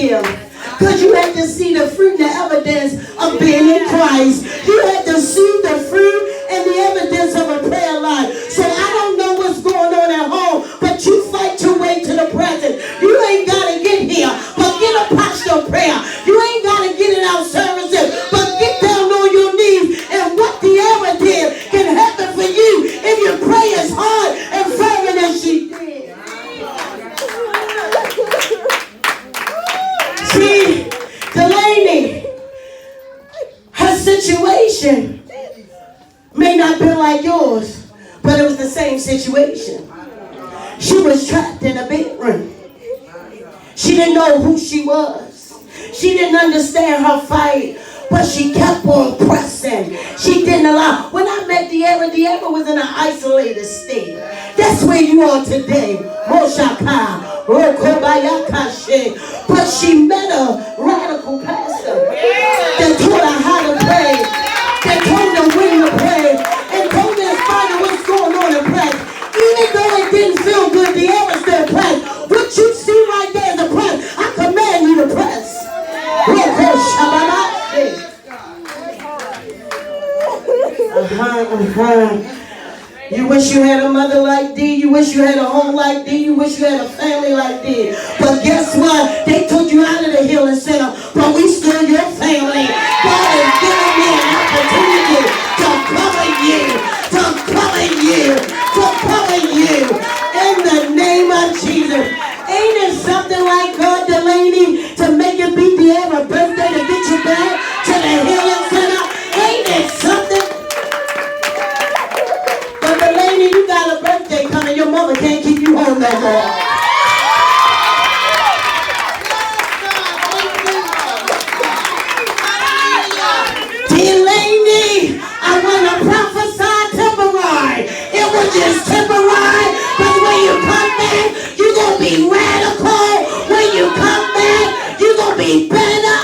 give. Because you had to see the fruit and the evidence of being in Christ. You had to see the fruit and the evidence of a prayer life. So I don't know what's going on at home, but you fight your way to the present. You ain't got to get here, but get a posture of prayer. You ain't got to get in our services, but get down on your knees. And what the evidence can happen for you if you pray as hard and fervent as she did. See, Delaney, her situation may not be like yours, but it was the same situation. She was trapped in a bedroom. She didn't know who she was. She didn't understand her fight, but she kept on pressing. She didn't allow. When I met De'Ara was in an isolated state. That's where you are today. Roshaka, Rokobayakashe. But she met a radical pastor that taught her how to pray, that told her when to pray, and told her in spite of what's going on in press. Even though it didn't feel good, De'Ara still pressed. What you see right there is a press. I command you to press. You wish you had a mother like Dee. You wish you had a home like Dee. You wish you had a family like Dee. But guess what? They took you out of the healing center, but we still your family. God has given me an opportunity to cover you, to cover you, to cover you. In the name of Jesus. Ain't it something like God, Delaney, to make it be De'Ara's birthday to get you back to the healing center? Ain't it something? But Delaney, you got a birthday coming. Your mother can't keep you home that long. Delaney, I want to prophesy temporary. It was just temporary, but when you come back, you're going to be radical. When you come back, you're going to be better.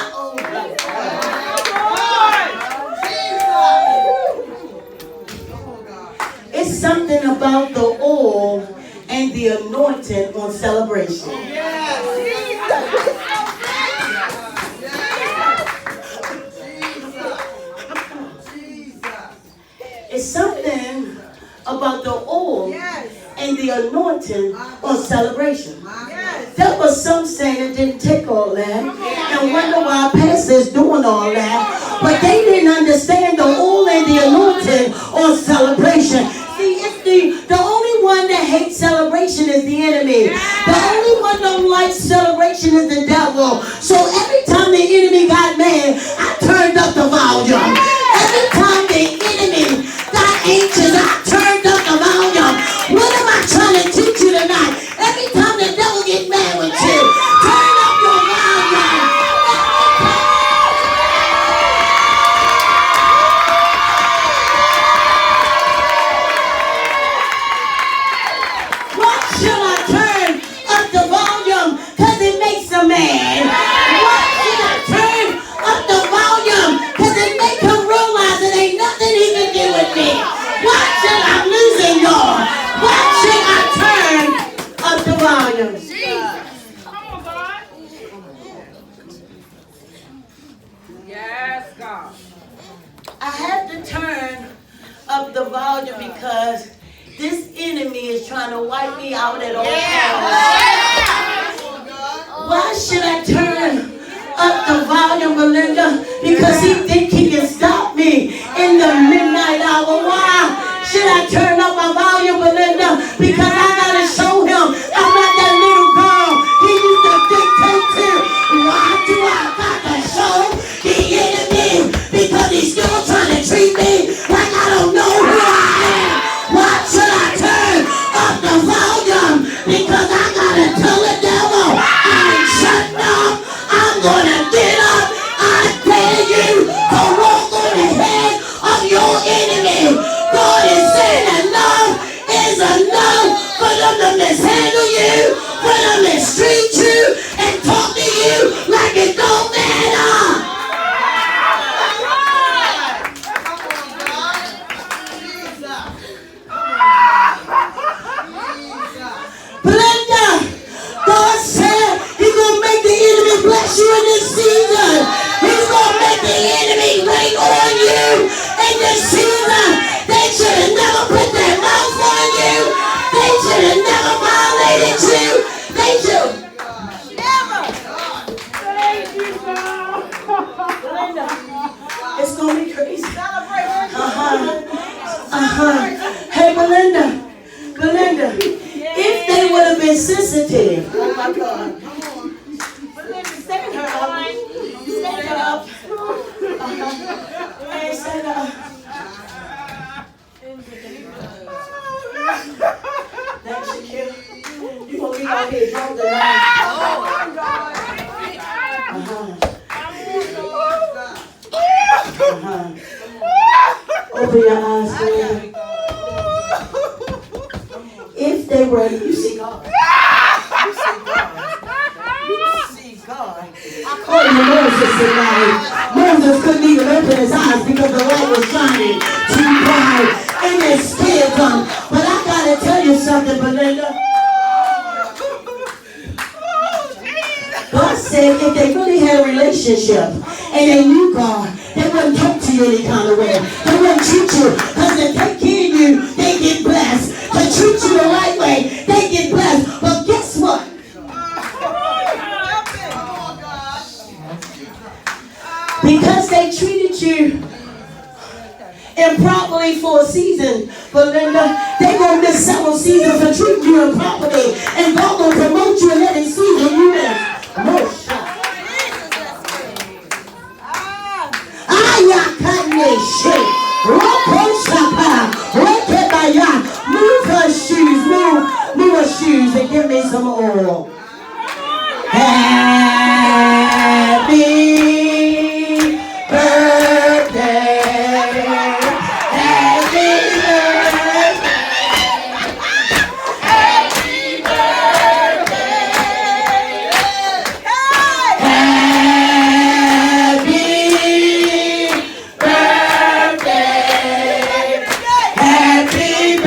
It's something about the oil and the anointing on celebration. It's something about the oil and the anointing on celebration. There was some saying it didn't take all that, and wonder why pastors doing all that, but they didn't understand the oil and the anointing on celebration. See, it's the only one that hates celebration is the enemy. The only one don't like celebration is the devil. So every time the enemy got mad, I turned up the volume. Every time the enemy got anxious, I turned up the volume. What am I trying to teach you tonight? Every time the devil gets mad with you, turn up your volume. What should I turn up the volume? Because it makes a man. What should I turn up the volume? Because it makes him realize it ain't nothing he can do with me. Why should I losing y'all? Why should I turn up the volume? Come on, God. Yes, God. I had to turn up the volume because this enemy is trying to wipe me out at all costs. Why should I turn up the volume, Belinda? Because he think he can stop me in the midnight hour. Why should I turn up my volume, Belinda? Because I gotta show him I'm not that little girl he used to dictate to. Why do I gotta show the enemy? Because he's still trying to treat me like I don't know who I am. Why should I turn up the volume? Because I gotta tell the devil I ain't shutting up. I'm gonna get up. I dare you to walk on the head of your enemy. God is saying enough is enough for the Hey, Belinda, if they would have been sensitive, oh my God, stand her up, hey, stand her up. That's Shakira. You gonna be out here drunk tonight? Open your eyes, Belinda. If they were, you see God. I called you Moses tonight. Moses couldn't even open his eyes because the light was shining too bright. And it still come. But I gotta tell you something, Belinda. God said if they really had a relationship and they knew God, they wouldn't talk to you any kind of way. They wouldn't treat you because they take care of you, they get blessed. To treat you the right way, they get blessed. But guess what? Because they treated you improperly for a season, Belinda, they gonna miss several seasons for treating you improperly, and God gonna promote you in every season you miss. Move her shoes, move her shoes, and give me some oil. Happy birthday. Happy birthday. Happy birthday. Happy birthday. Happy birthday. Happy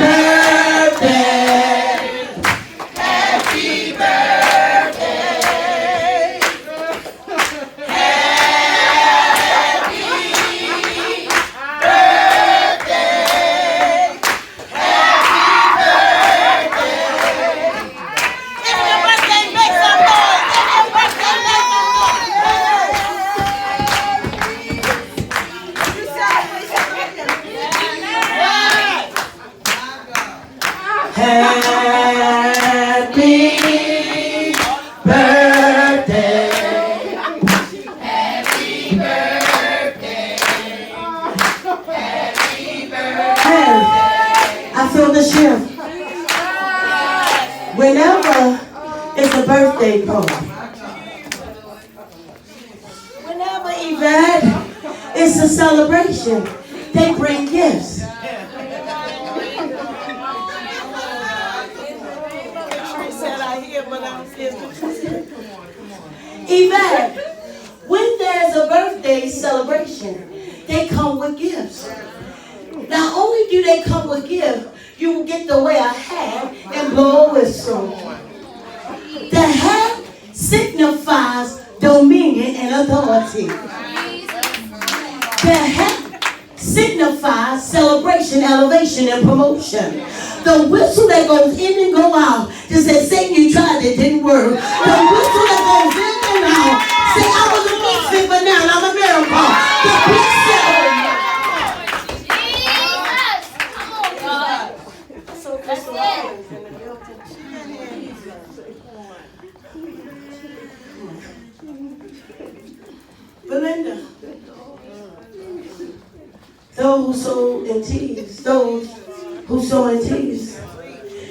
I feel the shift. Whenever it's a birthday party, whenever Yvette, it's a celebration, they bring gifts. Yvette, when there's a birthday celebration, they come with gifts. Not only do they come with gifts, you will get to wear a hat and blow a whistle. The hat signifies dominion and authority. The hat signifies celebration, elevation, and promotion. The whistle that goes in and go out just says, Satan, you tried, it didn't work. The whistle that goes in and out, say, I was a misfit, but now I'm a miracle. The whistle. Belinda, those who sow in tears, those who sow in tears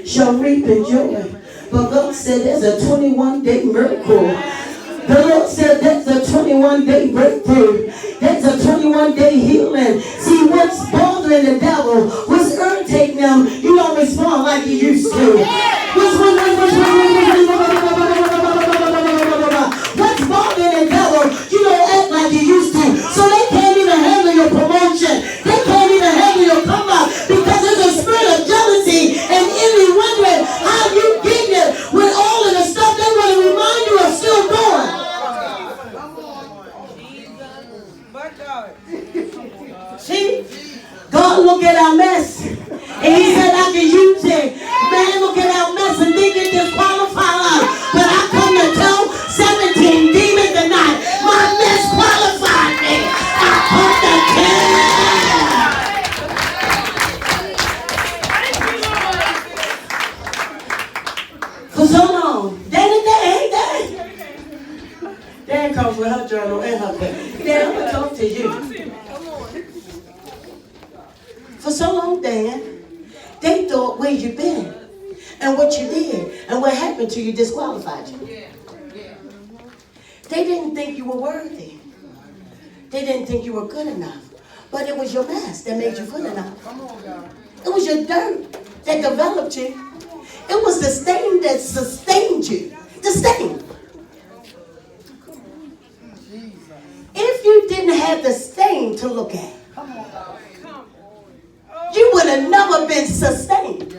shall reap in joy. But God said there's a 21-day miracle. The Lord said that's a 21-day breakthrough. That's a 21-day healing. See, what's bothering the devil, what's irritating them, you don't respond like you used to. What's bothering the devil, you don't act like you used to. So they can't even handle your promotion. They can't even handle your come up because there's a spirit of jealousy and envy wondering how you get it with all of the stuff they want to remind you of still doing. See, God look at our mess and he said I can use it. Man, look at our mess and think it disqualifies. Dan comes with her journal and her pen. Dan, I'm going to talk to you. For so long, Dan, they thought where you been and what you did and what happened to you disqualified you. They didn't think you were worthy. They didn't think you were good enough. But it was your mess that made you good enough. It was your dirt that developed you. It was the stain that sustained you. The stain. If you didn't have the stain to look at, you would have never been sustained.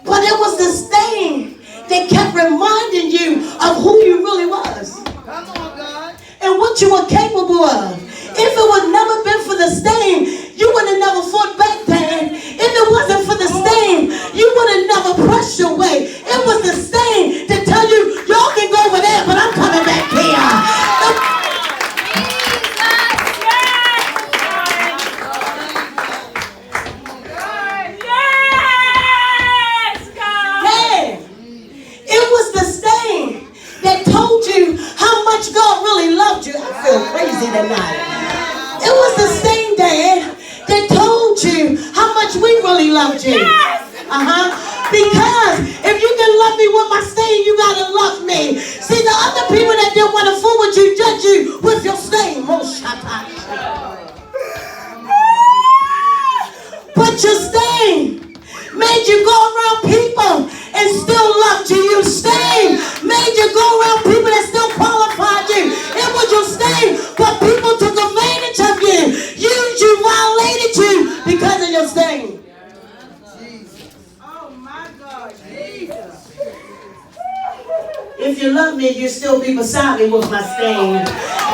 But it was the stain that kept reminding you of who you really was. And what you were capable of. If it would never been for the stain, you would have never fought back then. If it wasn't for the stain, you would have never pressed your way. It was the stain to tell you, y'all can go over there, but I'm coming back here. God really loved you. I feel crazy tonight. It was the same dad that told you how much we really loved you. Because if you can love me with my stain, you gotta love me. See, the other people that didn't want to fool with you, judge you with your stain. But your stain made you go around people and still loved you. Your stain made you go around people that still qualified you. It was your stain, but people took advantage of you, used you, violated you because of your stain. Oh my God, Jesus. If you love me, you still be beside me with my stain.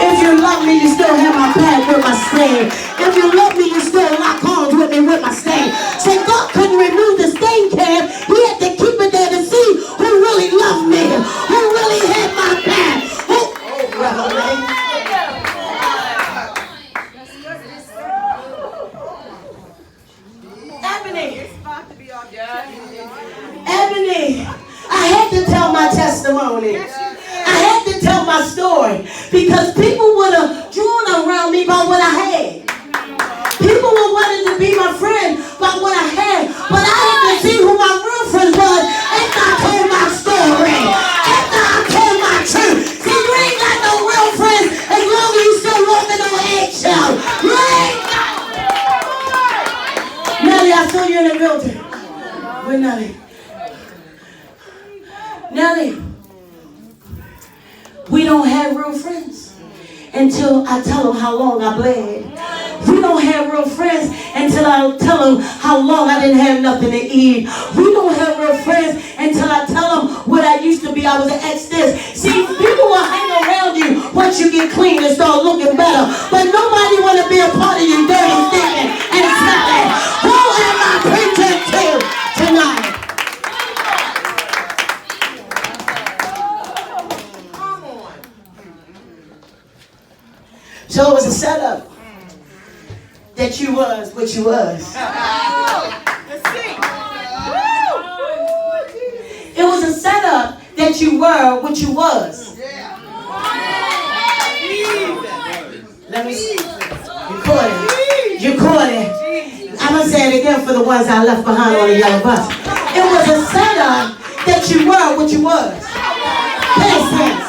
If you love me, you still have my back with my stain. If you love me, you still lock arms with me with my stain. See, God couldn't remove the stain cap. He had to keep it there to see who really loved me, who really had my back. Ebony, I had to tell my testimony. I had to tell my story because people would have drawn around me by what I had. People were wanting to be my friend by what I had, but I had to see who my real friends was after I told my story, after I told my truth. See, you ain't got no real friends as long as you still walking on eggshell. Right? Nelly, I saw you in the building. Where Nelly? Nelly, we don't have real friends until I tell them how long I bled. We don't have real friends until I tell them how long I didn't have nothing to eat. We don't have real friends until I tell them what I used to be. I was an ex-this. See, people will hang around you once you get clean and start looking better. But nobody want to be a part of you dirty, stinking, and smelling. Who am I preaching to tonight? So it was a setup that you was what you was. It was a setup that you were what you was. Let me see. You caught it. I'm going to say it again for the ones I left behind on the yellow bus. It was a setup that you were what you was. Past tense.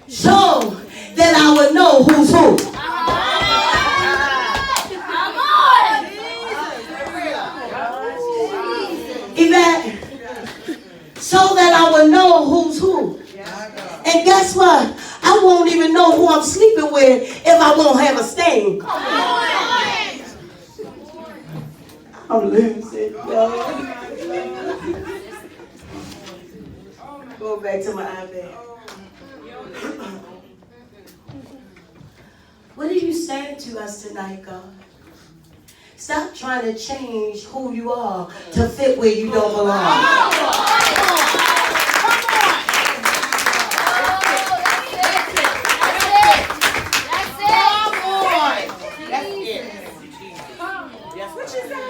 So that I would know who's who. Yvette, so that I would know who's who. And guess what? I won't even know who I'm sleeping with if I won't have a stain. I'm losing, y'all. Go back to my iPad. What are you saying to us tonight, God? Stop trying to change who you are to fit where you don't belong.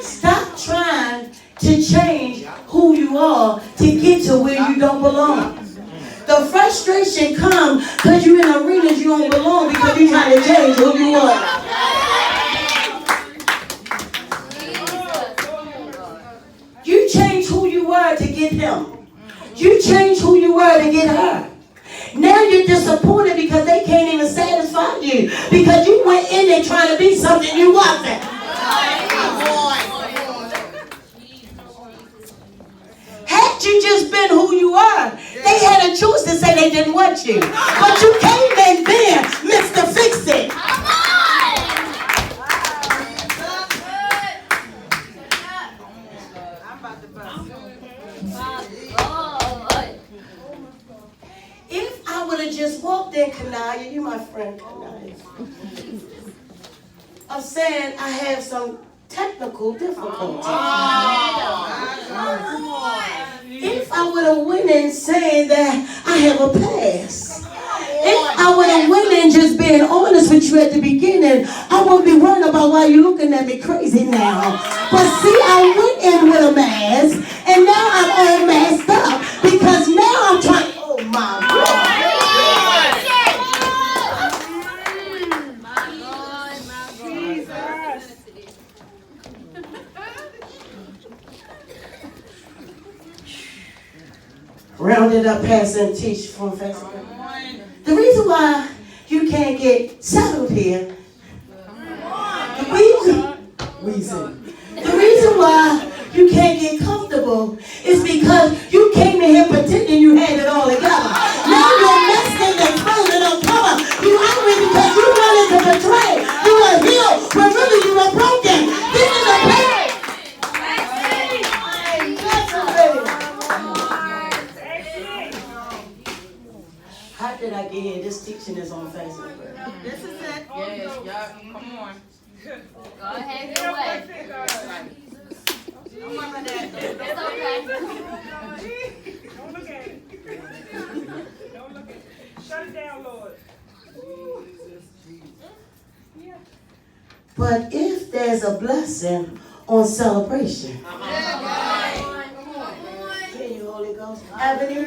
Stop to change who you are to get to where you don't belong. The frustration comes because you're in arenas you don't belong because you're trying to change who you are. You change who you were to get him. You change who you were to get her. Now you're disappointed because they can't even satisfy you because you went in there trying to be something you wasn't. Had you just been who you are, they had a choice to say they didn't want you. But you came in there, Mr. Fix It. If I would have just walked in, Kanaya, you my friend, Kanaya, of saying I have some technical difficulties. If I would have went in saying that I have a past. If I would have went in just being honest with you at the beginning, I wouldn't be worried about why you're looking at me crazy now. But see, I went in with a mask, and now I'm all masked up because now I'm trying. Oh my God. Rounded up, Pastor and teach from Facebook. The reason why you can't get settled here, the reason why you can't get comfortable is because you came in here pretending you had it all together. Now you're messed in the clothes that don't cover. You angry because you wanted to betray. You were healed when really you were broken. This is a pain. How did I get here? This teaching is on Facebook. This is it. Yes, y'all, come on. Go ahead, your way. Don't worry about that. It's okay. Don't look at it. Don't look at it. Shut it down, Lord. But if there's a blessing on celebration, hear you, Holy Ghost. Avenue.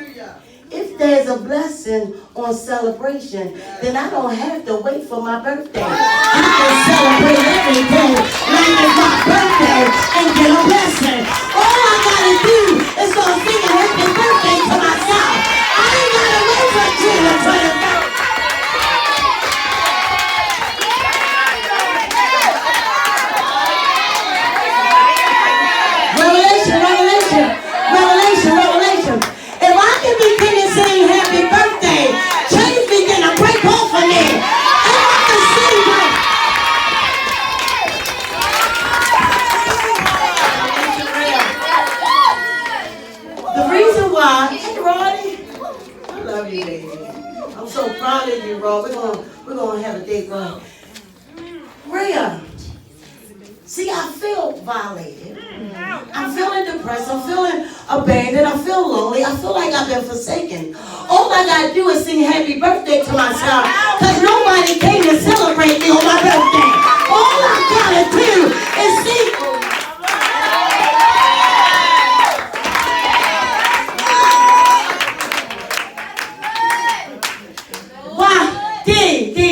If there's a blessing on celebration, then I don't have to wait for my birthday. I can celebrate every day like it's my birthday and get a blessing. All I gotta do is go sing a happy birthday to myself. I ain't gotta wait for June the 23rd. Revelation. If I can begin to sing happy birthday, chains begin to break off of me. And I can sing the reason why, hey Ronnie, I love you, baby. I'm so proud of you, Ron. We're gonna have a date, Ron. Rhea, see, I feel violated. I'm feeling depressed. I'm feeling abandoned. I feel lonely. I feel like I've been forsaken. All I gotta do is sing happy birthday to myself because nobody came to celebrate me on my birthday. All I gotta do is sing. Why? D,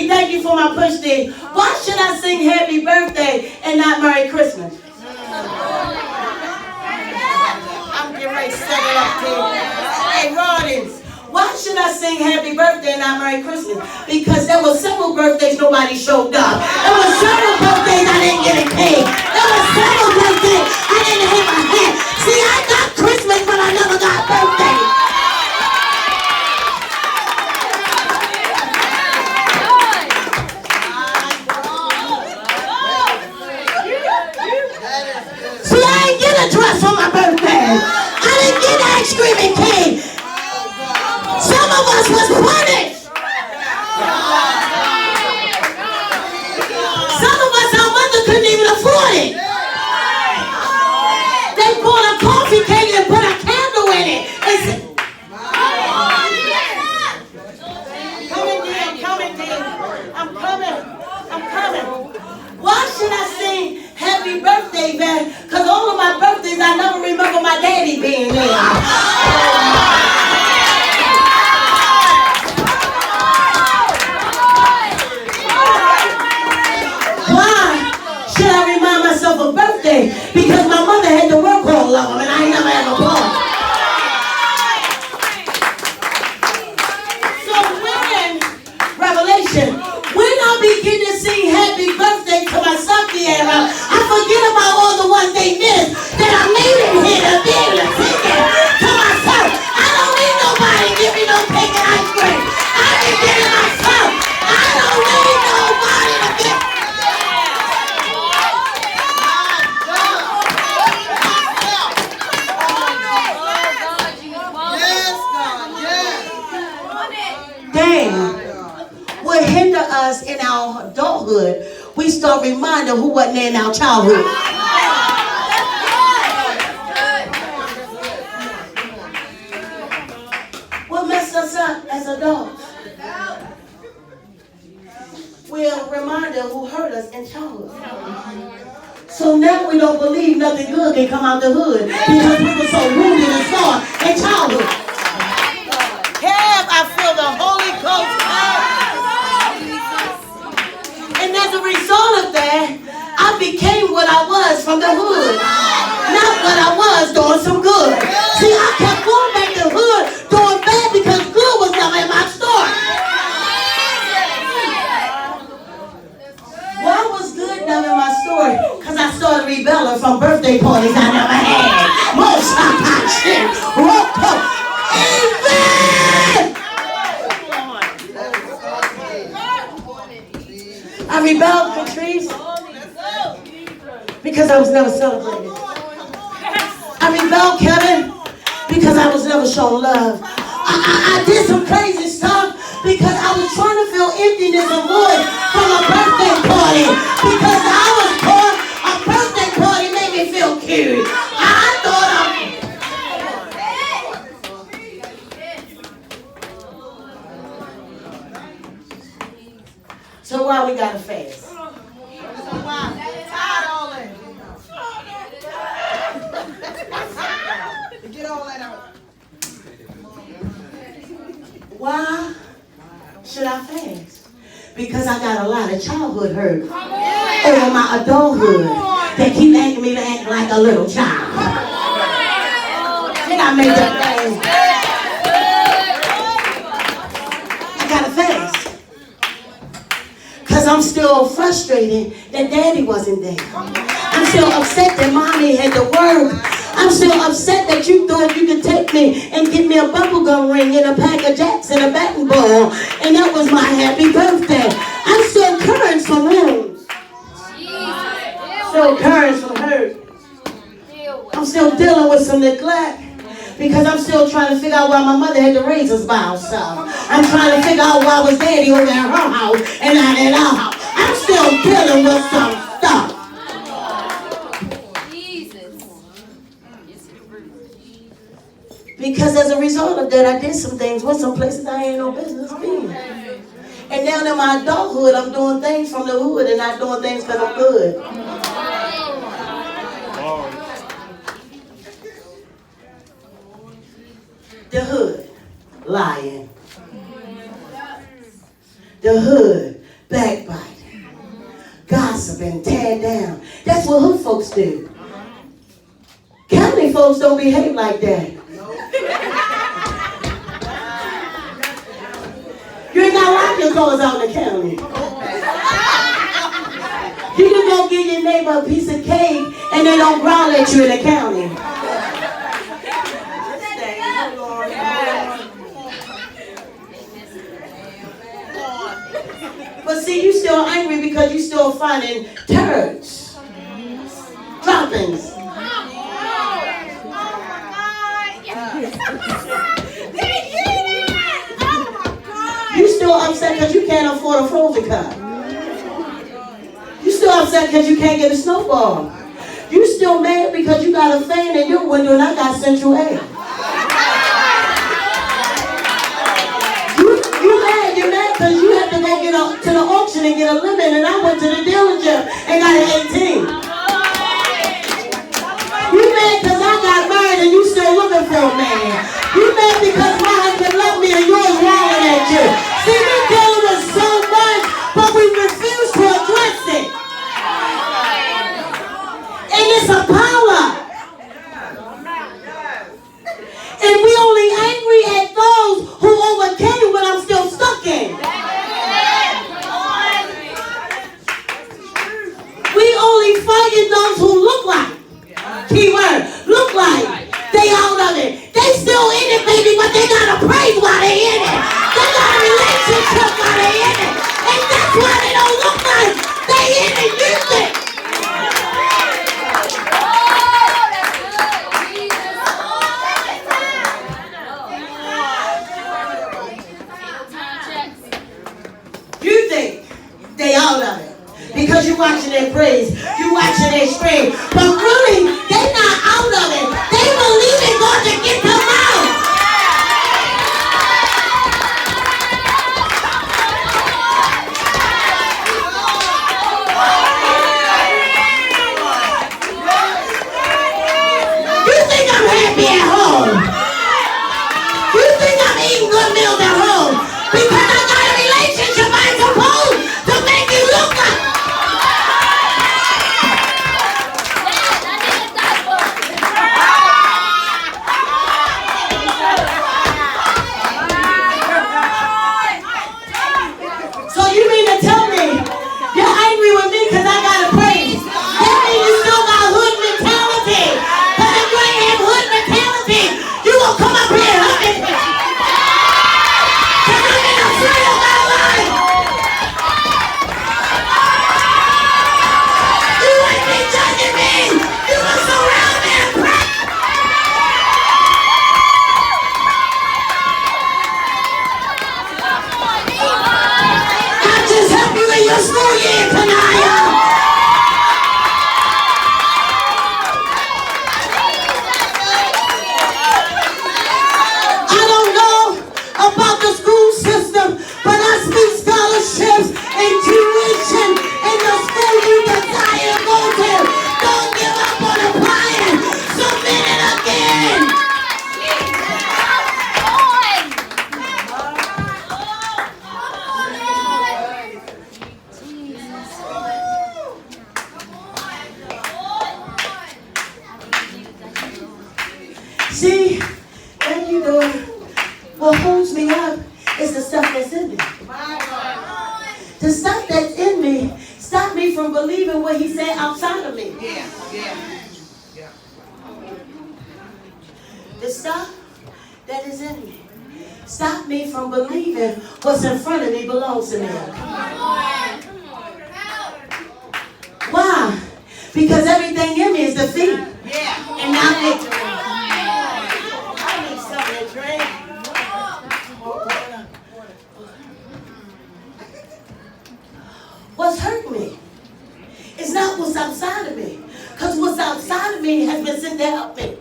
thank you for my push, D. Why should I sing happy birthday and not Merry Christmas? I'm getting ready to set it up, T. Hey, Ronnie, why should I sing happy birthday and not Merry Christmas? Because there were several birthdays nobody showed up. There were several birthdays I didn't get a cake. There were several birthdays I didn't hit my head. See, I got Christmas, but I never got birthday. See, I didn't get a dress on my birthday. I didn't get an ice cream and cake. Some of us was punished. Some of us, our mother couldn't even afford it. They bought a coffee cake and put a candle in it. And said, I'm coming. Why should I sing happy birthday, man? Because all of my birthdays I never remember adulthood, we start reminding who wasn't there in our childhood. What messed us up as adults? We're reminded who hurt us in childhood. So now we don't believe nothing good can come out the hood because we were so wounded and scarred in childhood. I feel the Holy Ghost. And as a result of that, I became what I was from the hood. Not what I was doing some good. See, I kept going back to hood doing bad because good was never in my story. Why was good never in my story? Because I started rebelling from birthday parties I never had. Most shit. Amen. I rebelled, Patrice, because I was never celebrated. I rebelled, Kevin, because I was never shown love. I did some crazy stuff because I was trying to feel emptiness and void from a birthday party. Because I was poor, a birthday party made me feel cute. I thought So why we gotta fast? Get all that out. Why should I fast? Because I got a lot of childhood hurt over my adulthood. They keep asking me to act like a little child. Did I make that thing? I gotta fast. Because I'm still frustrated that daddy wasn't there. I'm still upset that mommy had to work. I'm still upset that you thought you could take me and get me a bubblegum ring and a pack of Jacks and a batting ball. And that was my happy birthday. I'm still current from wounds. Still current from hurt. I'm still dealing with some neglect. Because I'm still trying to figure out why my mother had to raise us by herself. I'm trying to figure out why was daddy over at her house and not at our house. I'm still dealing with some stuff. Because as a result of that, I did some things with some places I ain't no business being. And now in my adulthood, I'm doing things from the hood and not doing things because I'm good. The hood, lying. The hood, backbiting. Gossiping, tear down. That's what hood folks do. County folks don't behave like that. You ain't got lock your clothes out in the county. You can go give your neighbor a piece of cake and they don't growl at you in the county. But see, you still angry because you still finding turds, droppings. You still upset because you can't afford a frozen cup. You still upset because you can't get a snowball. You still mad because you got a fan in your window and I got central air. You're mad because you have to go get to the auction and get a lemon and I went to the dealership and got an 18. You mad because I got married and you still looking for a man. You mad because my husband left me and yours rolling at you. See, we're dealing with so much, but we refuse to address it. And it's a power. And we only angry at those who overcame what I'm still stuck in. We only fight be at home? You think I'm eating good meals at home? Because I got a relationship I'm supposed to make you look like. So you mean to tell me you're angry with me because I got a praise? That means you still got hood mentality. Because if you ain't have hood mentality, you gonna come up here and hurt me. Because I'm in a free of my life. You ain't be judging me. You must surround me and pray. I just help you in your school year, Kanaya. I don't know about the school system, but I speak scholarships and tuition in the school you desire to go to. Don't give up on applying. Submit it again. See, thank you, Lord. What holds me up is the stuff that's in me. The stuff that's in me stop me from believing what he said outside of me. The stuff that is in me stop me from believing what's in front of me belongs to me. Why? Because everything in me is defeat. And not victory. I need something to drink. What's hurt me is not what's outside of me. Because what's outside of me has been sent to help me.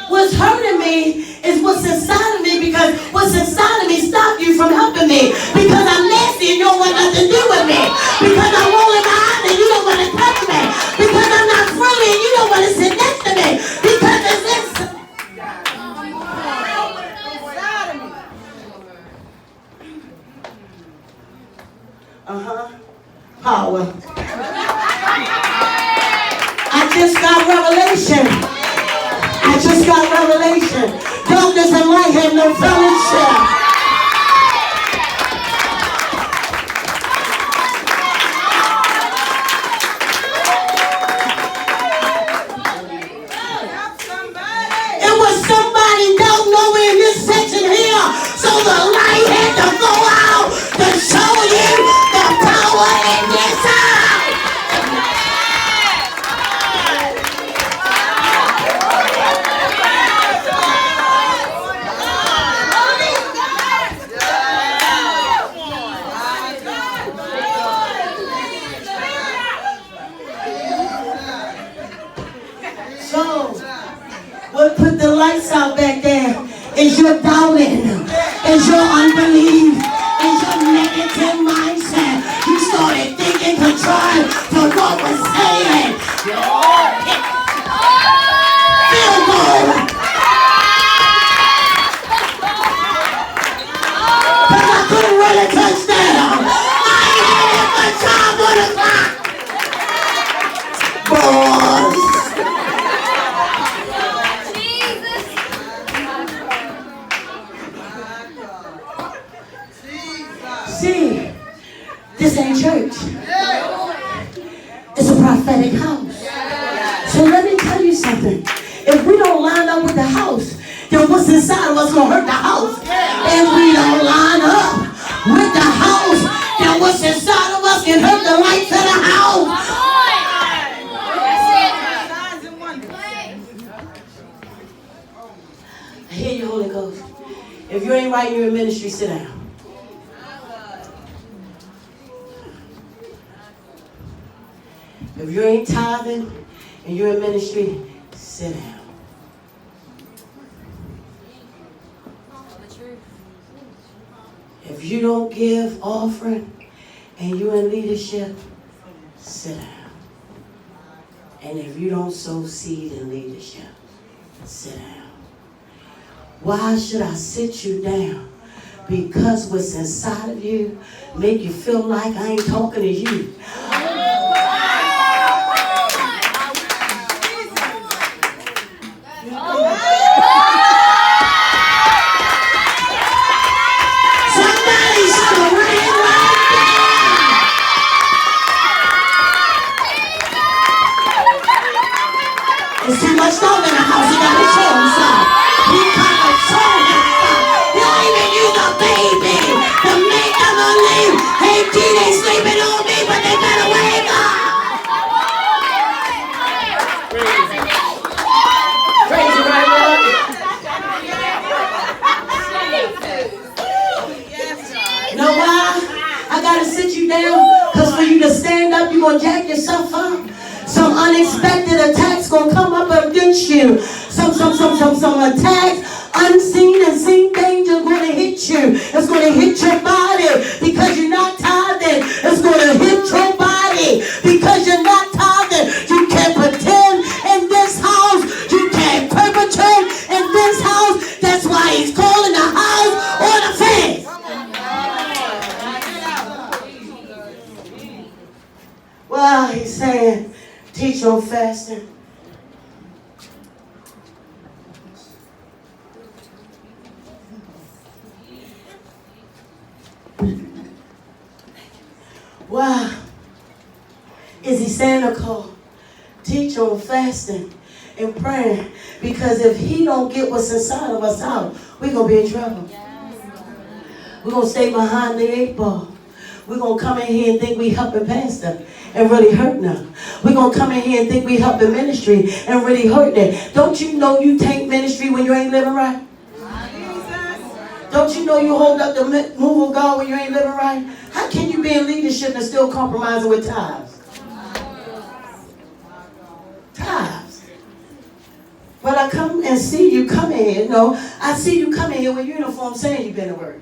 What's hurting me is what's inside of me, because what's inside of me stopped you from helping me. Because I'm nasty and you don't want nothing to do with me. Because I'm rolling my eyes and you don't want to touch me. Because I'm not friendly and you don't want to sit next to me. Because it's inside. Power. I just got revelation. Darkness and light have no fellowship. It was somebody down nowhere in this section here. So the light had to go out to show you the power in this house. So, what put the lights out back there is your doubting, is your unbelief, is your negative mindset. You started thinking contrary to what was saying. Feel good. Because I couldn't run a touchdown. I ain't had my time on the clock. Boys. See, this ain't church. It's a prophetic house. So let me tell you something. If we don't line up with the house, then what's inside of us gonna hurt the house. If we don't line up with the house, then what's inside of us can hurt the lights of the house. I hear you, Holy Ghost. If you ain't right in your ministry, sit down. If you ain't tithing and you're in ministry, sit down. If you don't give offering and you're in leadership, sit down. And if you don't sow seed in leadership, Sit down. Why should I sit you down? Because what's inside of you make you feel like I ain't talking to you. Somebody should have ran right there. There's too much dog in the house. You got to show him some. He kind of showed him some. He don't even use a baby to make them believe. Hey, G, they sleeping on me, but they better wake up. Crazy, right, Lord? You know why? I gotta sit you down, because for you to stand up, you're gonna jack yourself up. Some unexpected attacks gonna come up against you. Some attacks, unseen and seen danger gonna hit you. It's gonna hit your body because you're not tithing. It's gonna hit your body because you're not tithing. You can't pretend in this house. You can't perpetrate in this house. That's why he's calling the house on the fence. Well, he's saying, teach on fasting. Wow. Is he saying, Nicole, teach on fasting and praying? Because if he don't get what's inside of us out, we're going to be in trouble. We're going to stay behind the 8 ball. We're going to come in here and think we helping pastor and really hurting them. We're going to come in here and think we helping ministry and really hurting it. Don't you know you tank ministry when you ain't living right? Don't you know you hold up the move of God when you ain't living right? How can you be in leadership and still compromising with tithes? Tithes. But I come and see you coming here. You know, I see you coming here with uniform saying you've been to work.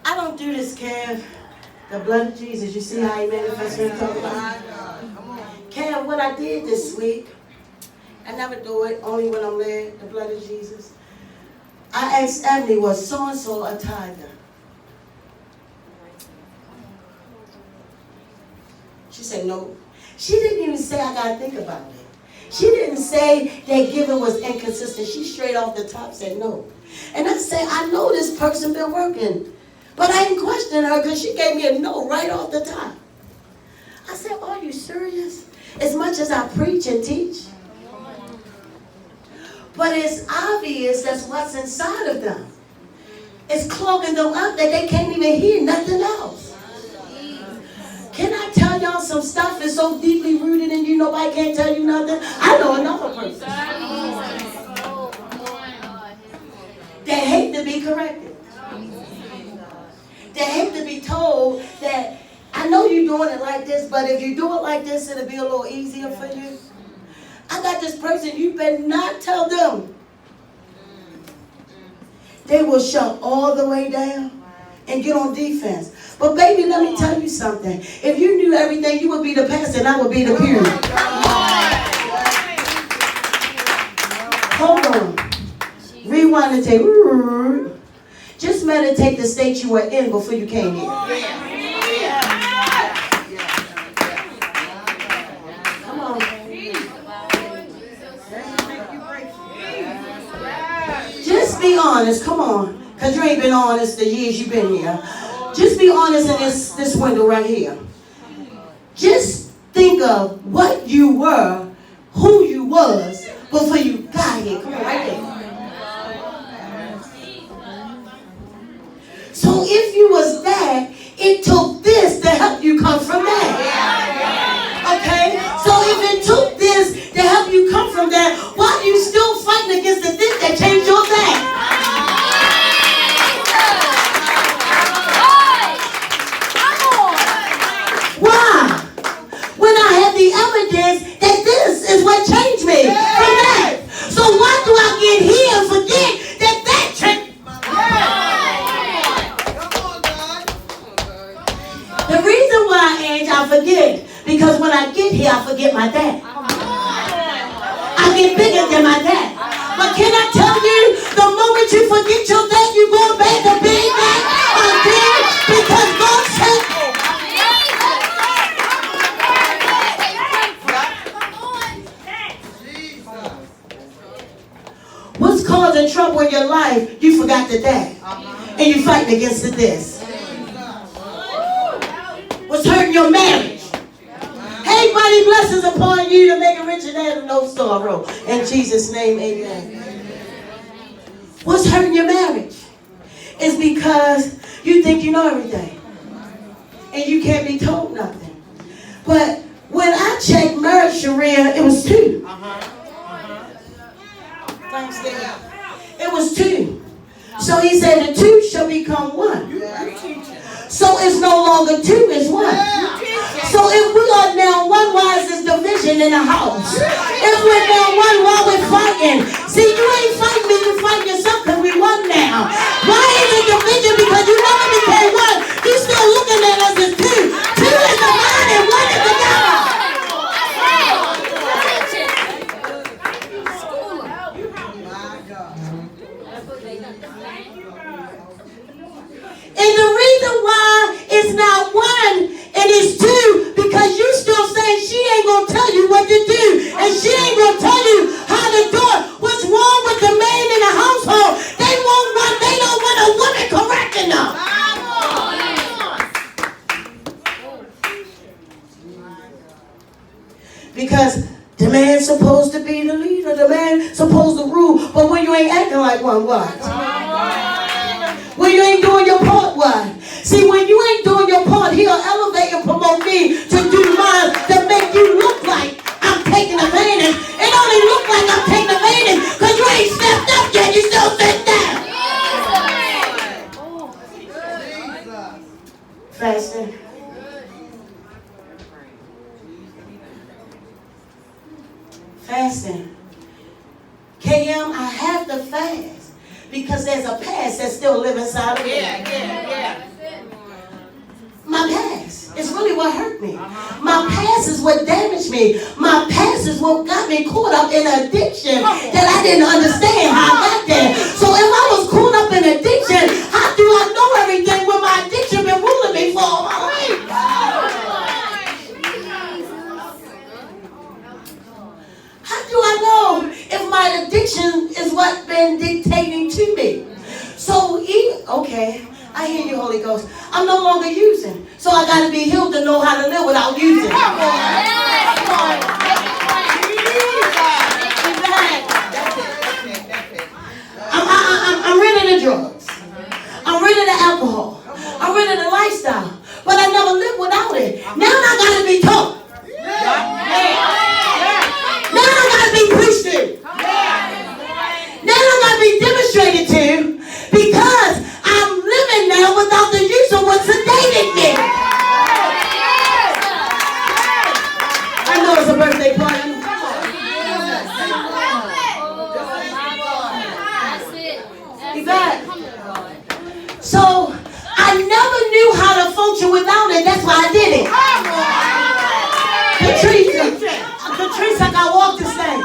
I don't do this, Kev. The blood of Jesus. You see how he manifests when he talks about it? Kev, what I did this week, I never do it, only when I'm led, the blood of Jesus. I asked Ebony, was so-and-so a tither? She said, no. She didn't even say, I got to think about it. She didn't say that giving was inconsistent. She straight off the top said no. And I said, I know this person been working. But I didn't question her because she gave me a no right off the top. I said, are you serious? As much as I preach and teach. But it's obvious that's what's inside of them. It's clogging them up that they can't even hear nothing else. Can I tell y'all some stuff that's so deeply rooted in you nobody can't tell you nothing? I know another person. They hate to be corrected. They hate to be told that, I know you're doing it like this, but if you do it like this, it'll be a little easier for you. I got this person, you better not tell them. They will shut all the way down and get on defense. But baby, let me tell you something. If you knew everything, you would be the pastor and I would be the pew. Hold on. Rewind the tape. Just meditate the state you were in before you came here. Come on. Just be honest. Come on. Because you ain't been honest the years you've been here. Just be honest in this window right here. Just think of what you were, who you was before you got here. Come on, right there. So if you was that, it took this to help you come from that. Okay? So if it took this to help you come from that, why are you still fighting against the thing that changed your back? Why? When I have the evidence that this is what changed me from that. So why do I get here and forget that that changed? The reason why, Ange, I forget, because when I get here, I forget my dad. I'll get bigger than my dad. But can I tell you, the moment you forget your dad, you go back to being that again, because God said, what's causing trouble in your life? You forgot the dad. And you fighting against the this. What's hurting your marriage? Hey, mighty blessings upon you to make it rich and add no sorrow. In Jesus' name, amen. What's hurting your marriage? It's because you think you know everything. And you can't be told nothing. But when I checked marriage, Sharia, it was 2. Thanks, Dad. It was 2. So he said the 2 shall become 1. So it's no longer 2, it's 1. So if we are now one, why is this division in the house? If we're now one, why we're fighting? See, you ain't fighting me, you fighting yourself because we won now. Why is it division? Because you never became 1. You still looking at us as 2. 2 is the mind and 1 is the God. And the reason why it's not 1 and it's 2, because you still saying she ain't gonna tell you what to do, and she ain't gonna tell you how to do it. What's wrong with the man in the household? They don't want a woman correcting them. Because the man's supposed to be the leader, the man's supposed to rule, but when you ain't acting like one, what? When you ain't doing your part, what? See, when you ain't doing your part, he'll elevate and promote me to do mine, to make you look like I'm taking advantage. It only look like I'm taking advantage because you ain't stepped up yet. You still sit down. Fasting. Fasting. KM, I have to fast. Because there's a past that still lives inside of me. My past is really what hurt me. My past is what damaged me. My past is what got me caught up in addiction that I didn't understand how I got there. So if I was caught up in addiction, how do I know everything when my addiction been ruling me for all my life? How do I know if my addiction is what's been dictating to me? So, okay, I hear you, Holy Ghost. I'm no longer using. So I got to be healed to know how to live without using. Come on. I'm rid of the drugs. I'm rid of the alcohol. I'm rid of the lifestyle. But I never lived without it. Now I got to be taught. Now I got to be preached to. Now I got to be demonstrated to, because I'm living now without the use of what sedated me. I know it's a birthday party. You got it. So I never knew how to function without it. That's why I did it. Patrice, I got walk this thing.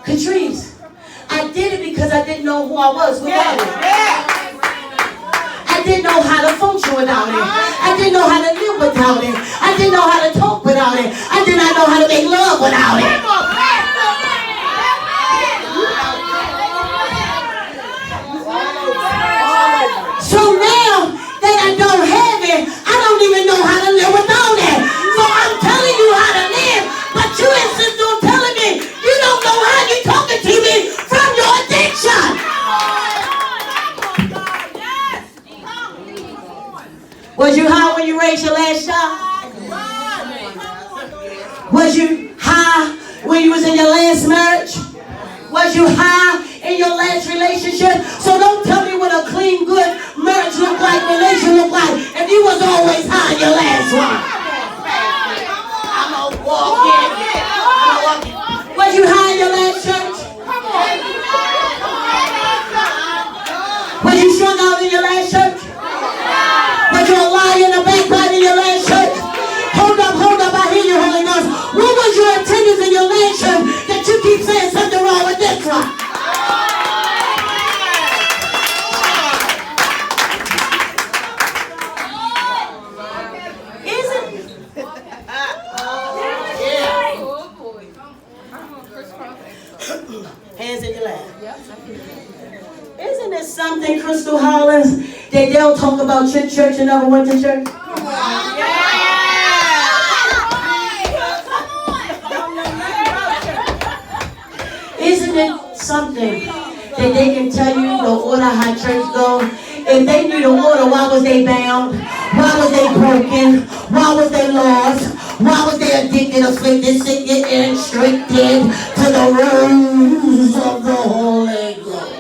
Patrice, I did it because I didn't know who I was without it. I didn't know how to function without it. I didn't know how to live without it. I didn't know how to talk without it. I did not know how to make love without it. So now that I don't have it, I don't even know how to live without it. So I'm telling you how to live, but you insist on telling me you don't know how you're talking to me from your addiction. Was you high when you raised your last child? Was you high when you was in your last marriage? Was you high in your last relationship? So don't tell me what a clean, good marriage look like, relation look like, if you was always high in your last one. I'm a walking. Was you high in your last church? Was you strung out in your last church? Was you a liar in the backbite in your last church? Crystal Hollins that they'll talk about your church and never went to church? Isn't it something that they can tell you the order how church go? If they knew the order, why was they bound? Why was they broken? Why was they lost? Why was they addicted, afflicted, sick, and restricted to the rules of the Holy Ghost?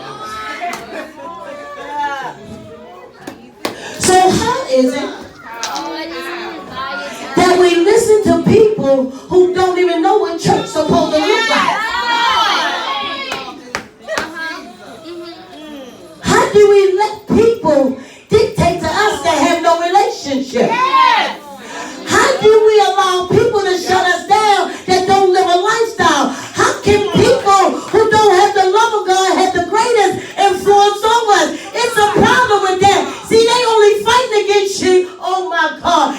So how is it that we listen to people who don't even know what church is supposed to look like? How do we let people dictate to us that have no relationship? How do we allow people to shut us down that don't live a lifestyle? How can people who don't have the love of God have the greatest influence on us? It's a problem with that. See, they only fighting against you. Oh my God.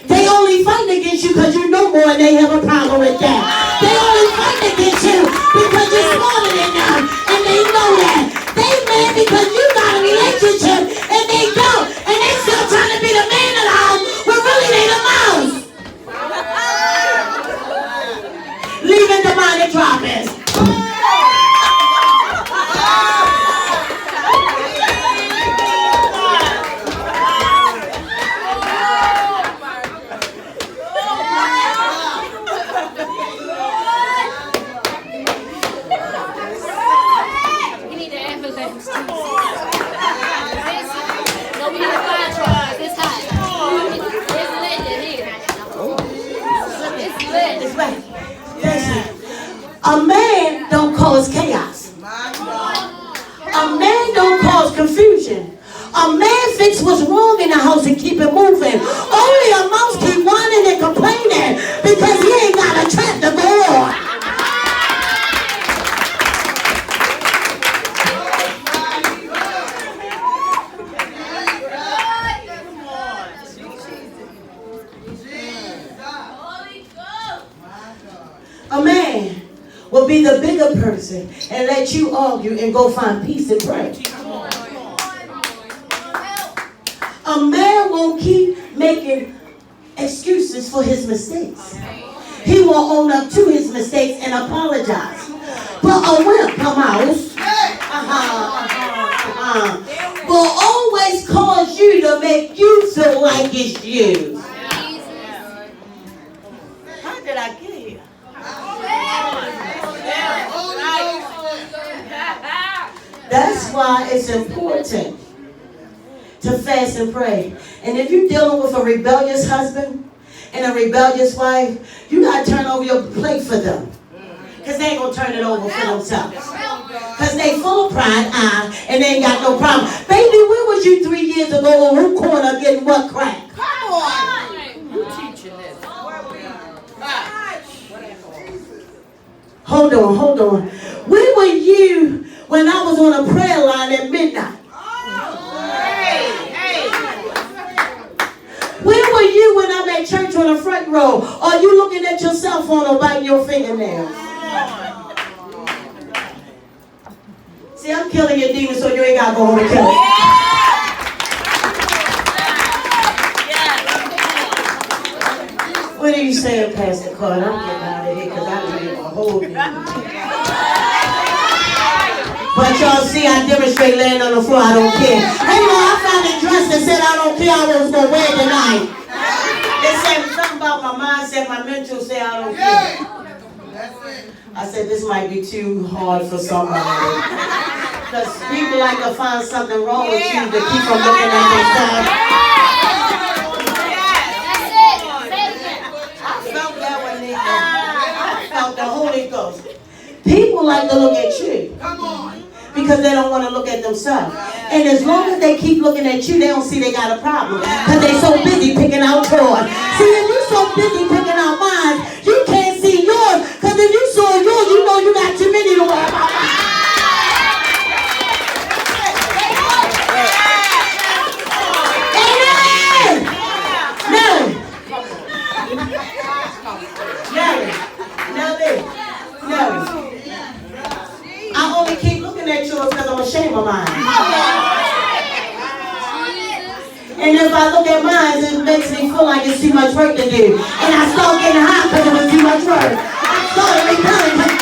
They only fighting against you because you know more and they have a problem with that. They only fighting against you because you're smarter than them and they know that. They mad because you got a relationship and they don't. And they still trying to be the man of the house when really they the mouse. Leaving demonic droppings. A man don't cause chaos. A man don't cause confusion. A man fix what's wrong in the house and keep it moving. Only a mouse keep whining and complaining because he ain't got a trap to go on. A man will be the bigger person and let you argue and go find peace and pray. A man won't keep making excuses for his mistakes. He will own up to his mistakes and apologize. But a wimp, a mouse, will always cause you to make you feel like it's you. How did I get here? That's why it's important to fast and pray. And if you're dealing with a rebellious husband and a rebellious wife, you got to turn over your plate for them. Because they ain't going to turn it over for themselves. Because they full of pride, and they ain't got no problem. Baby, where was you 3 years ago on who corner getting what crack? Come on. You teaching this. Hold on. Where were you when I was on a prayer line at midnight? Where were you when I'm at church on the front row? Are you looking at your cell phone or biting your fingernails? See, I'm killing your demons so you ain't got to go home and kill it. What are you saying, Pastor Carter? I'm getting out of here because I need a whole new. But y'all see, I demonstrate laying on the floor, I don't care. Hey, I found a dress that said I don't care, I was going to wear it tonight. They said something about my mindset, my mental said I don't care. I said this might be too hard for somebody. Because people like to find something wrong with you to keep from looking at themselves. I felt the Holy Ghost. People like to look at you. Come on. Because they don't want to look at themselves. And as long as they keep looking at you, they don't see they got a problem. Because they're so busy picking out yours. See, if you're so busy picking out mine, you can't see yours. Because if you saw yours, you know you got too many to worry about. Amen. Now looking at yours because I'm ashamed of mine. And if I look at mine, it makes me feel like it's too much work to do. And I start getting high because it was too much work. I started repelling.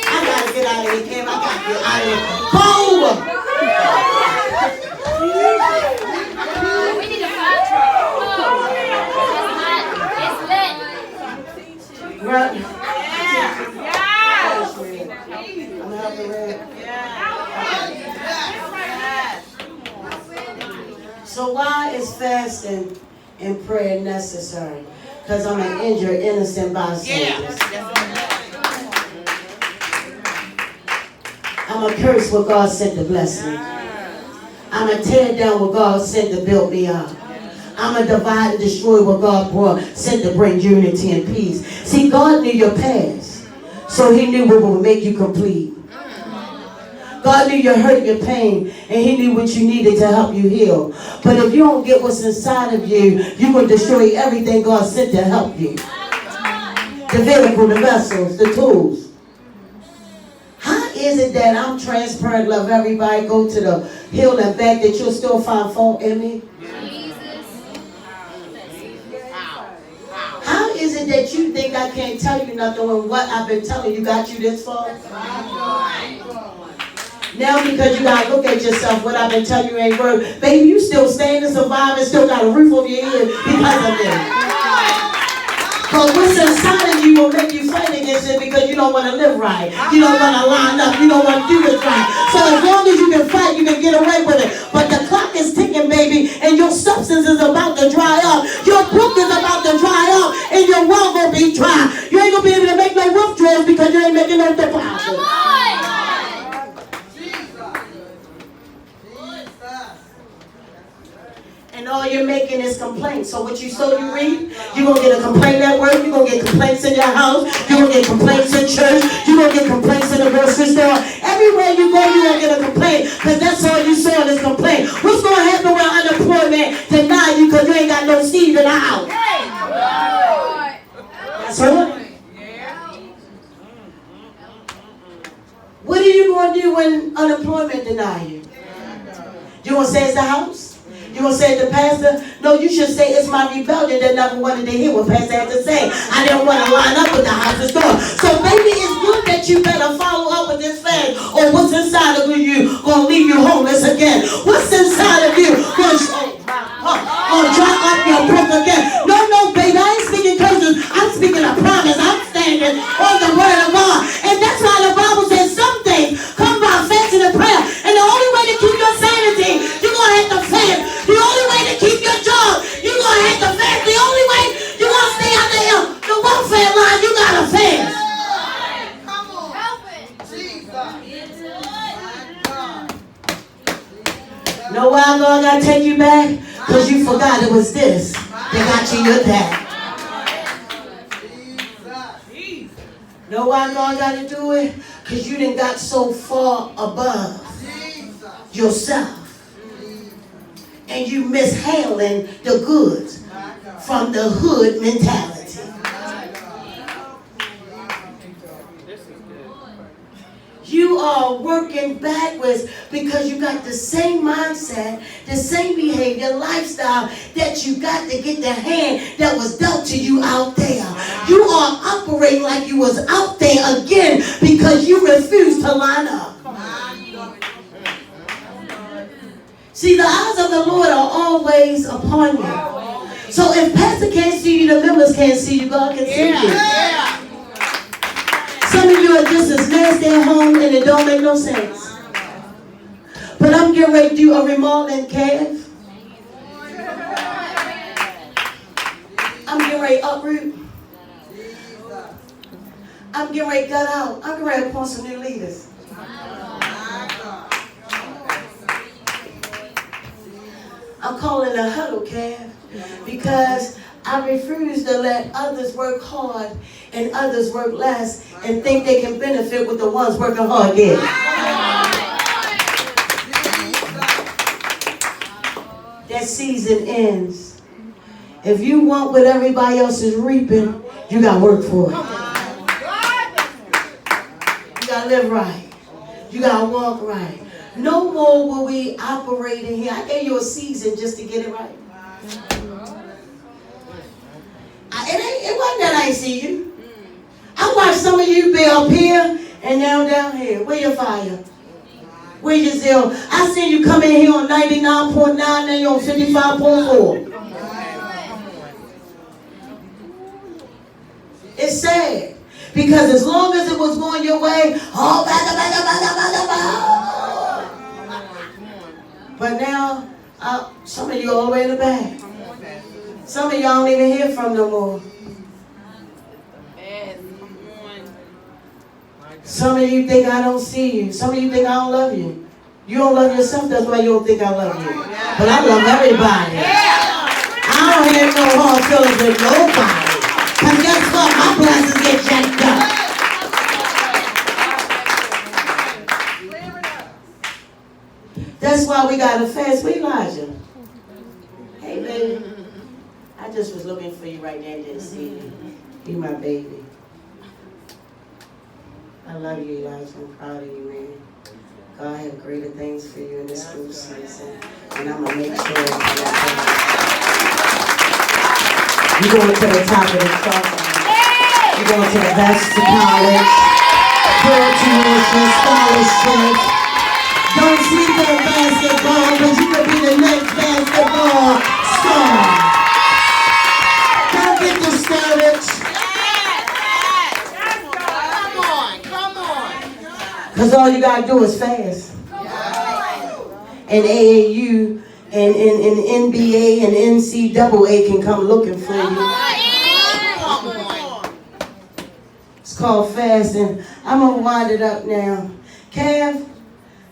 I gotta get out of here, Kim. I gotta get out of here. Cold! We need a fire truck. It's lit. Right. Yes. I'm helping Red. So why is fasting and prayer necessary? Because I'm an injured, innocent bystander. I'm a curse what God sent to bless me. I'm a tear down what God sent to build me up. I'm a divide and destroy what God sent to bring unity and peace. See, God knew your past, so He knew what would make you complete. God knew your hurt, your pain, and He knew what you needed to help you heal. But if you don't get what's inside of you, you're going to destroy everything God sent to help you. The vehicle, the vessels, the tools. How is it that I'm transparent, love everybody, go to the hill and back, that you'll still find fault in me? How is it that you think I can't tell you nothing when what I've been telling you got you this far? Now because you gotta look at yourself, what I've been telling you ain't work. Baby, you still standing, surviving, still got a roof over your head because of me. But what's inside of you will make you fight against it because you don't want to live right. You don't want to line up. You don't want to do it right. So as long as you can fight, you can get away with it. But the clock is ticking, baby, and your substance is about to dry up. Your brook is about to dry up, and your well gonna be dry. You ain't gonna be able to make no roof drills because you ain't making no deposit. And all you're making is complaints. So what you sow, you reap. You're going to get a complaint at work. You're going to get complaints in your house. You're going to get complaints in church. You're going to get complaints in the grocery store. Everywhere you go, you're going to get a complaint because that's all you saw is complaint. What's going to happen when unemployment deny you because you ain't got no seed in the house? That's right. What are you going to do when unemployment deny you? You going to say it's the house? You gonna say it to Pastor? No, you should say it's my rebellion that never wanted to hear what Pastor had to say. I didn't want to line up with the house of store. So maybe it's good that you better follow up with this fast, or what's inside of you gonna leave you homeless again. What's inside of you gonna dry up your brook again. No, baby, I ain't speaking curses. I'm speaking a promise. I'm standing on the word of God. And that's why the Bible says some things come by fasting and prayer. And the only way to keep your sanity, you're gonna have to fast. The only way to keep your job, you're going to have to fast. The only way you're going to stay out the welfare line, you got to fast. Come on. Help it. Jesus. Know why God got to take you back? Because you forgot it was this that got you your dad. Know why God got to do it? Because you done got so far above yourself. And you mishandling the goods from the hood mentality. You are working backwards because you got the same mindset, the same behavior, lifestyle that you got to get the hand that was dealt to you out there. You are operating like you was out there again because you refused to line up. See, the eyes of the Lord are always upon you. So if Pastor can't see you, the members can't see you, God can see you. Some of you are just as nasty at home and it don't make no sense. But I'm getting ready to do a remodeling, Kev. I'm getting ready to uproot. I'm getting ready to gut out. I'm getting ready to appoint some new leaders. I'm calling a huddle, Kev, because I refuse to let others work hard and others work less and think they can benefit with the ones working hard get. That season ends. If you want what everybody else is reaping, you got to work for it. You got to live right. You gotta walk right. No more will we operate in here. I gave you a season just to get it right. It wasn't that I ain't see you. I watched some of you be up here and now down here. Where your fire? Where your zeal? I seen you come in here on 99.9, now you're on 55.4. It's sad. Because as long as it was going your way, but now, some of you all the way in the back. Some of y'all don't even hear from no more. Some of you think I don't see you. Some of you think I don't love you. You don't love yourself, that's why you don't think I love you. But I love everybody. I don't have no hard feelings with nobody. Because guess what? My blessings get jacked up. That's why we got to fast with Elijah. Hey, baby. I just was looking for you right there and didn't see you. You my baby. I love you, Elijah. I'm proud of you, man. God have greater things for you in this school season. And I'm going to make sure you're going to the top of the truck. You're going to the best of college. Full tuition, scholarship. Don't sleep on basketball, because you could be the next basketball star. Don't get discouraged. Because all you got to do is fast. And AAU and NBA and NCAA can come looking for you. It's called fasting. I'm going to wind it up now. Kev,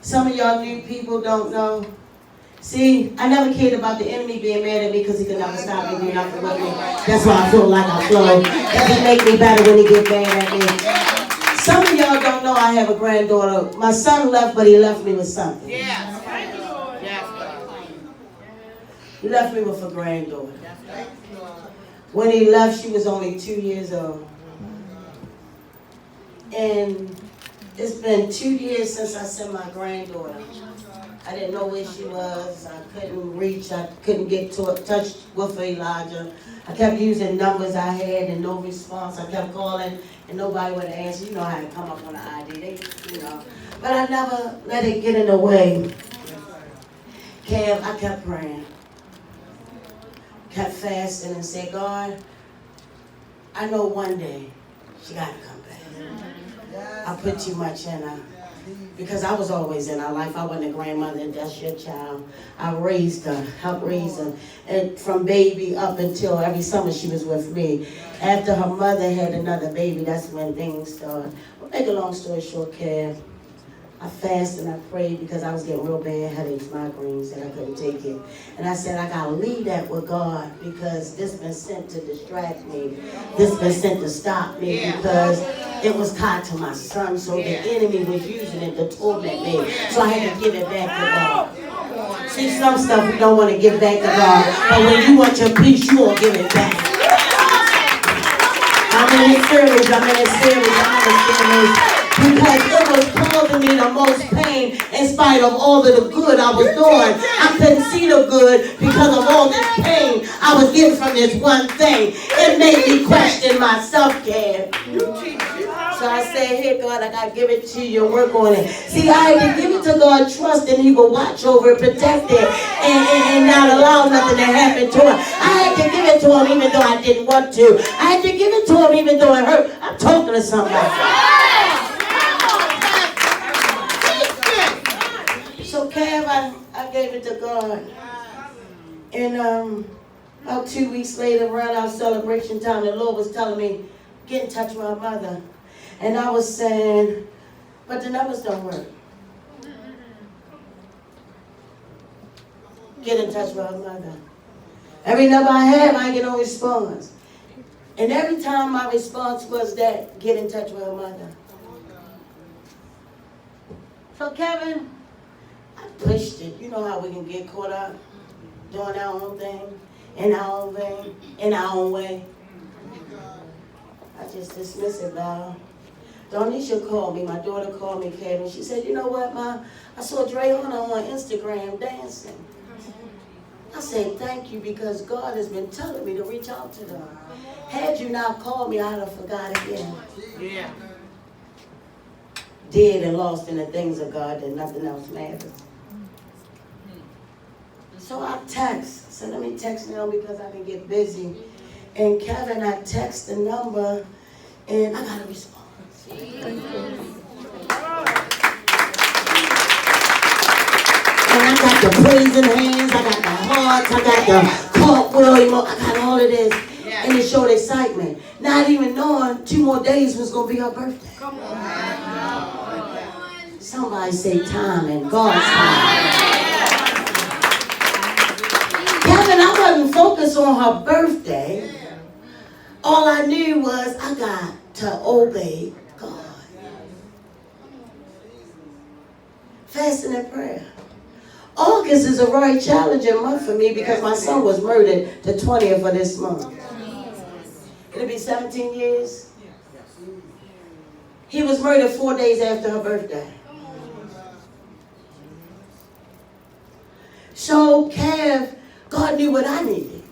some of y'all new people don't know. See, I never cared about the enemy being mad at me because he could never stop me doing nothing with me. That's why I feel like I flow. That he make me better when he get mad at me. Some of y'all don't know I have a granddaughter. My son left, but he left me with something. Yes. He left me with a granddaughter. When he left, she was only 2 years old. And it's been 2 years since I sent my granddaughter. I didn't know where she was. I couldn't reach. I couldn't get touch with her, Elijah. I kept using numbers I had and no response. I kept calling and nobody would answer. You know how to come up on the ID. But I never let it get in the way. Kev, I kept praying. Kept fasting and said, God, I know one day she got to come back. I put too much in her. Because I was always in her life. I wasn't a grandmother, that's your child. I raised her, helped raise her. And from baby up until every summer she was with me. After her mother had another baby, that's when things started. Well, make a long story short, Kev, I fasted and I prayed because I was getting real bad headaches, migraines, and I couldn't take it. And I said, I gotta leave that with God because this been sent to distract me. This been sent to stop me because it was tied to my son, so the enemy was using it to torment me. So I had to give it back to God. See, some stuff we don't want to give back to God, but when you want your peace, you won't give it back. I'm in a series. Because it was causing me the most pain in spite of all of the good I was doing. I couldn't see the good because of all this pain I was getting from this one thing. It made me question myself, Kev. So I said, here, God, I got to give it to you and work on it. See, I had to give it to God, trusting He will watch over it, protect it, and not allow nothing to happen to it. I had to give it to Him even though I didn't want to. I had to give it to Him even though it hurt. I'm talking to somebody. So, Kev, I gave it to God. And about 2 weeks later, around our celebration time, the Lord was telling me, get in touch with my mother. And I was saying, but the numbers don't work. Get in touch with her mother. Every number I have, I get no response. And every time my response was that, get in touch with her mother. So Kevin, I pushed it. You know how we can get caught up doing our own thing, in our own vein, in our own way. I just dismiss it, Val. Donisha called me, my daughter called me, Kevin. She said, you know what, Ma? I saw Drayana on Instagram dancing. I said, thank you, because God has been telling me to reach out to them. Had you not called me, I'd have forgot again. Yeah. Dead and lost in the things of God, that nothing else matters. So I text. So let me text now because I can get busy. And Kevin, I text the number, and I got a response. And I got the praising hands, I got the hearts, I got the cartwheel, I got all of this. And it showed excitement. Not even knowing 2 more days was going to be her birthday. Come on. Somebody say time and God's time. Kevin, I wasn't focused on her birthday. All I knew was I got to obey God. Fasting and prayer. August is a very challenging month for me because my son was murdered the 20th of this month. It'll be 17 years. He was murdered 4 days after her birthday. So, Kev, God knew what I needed.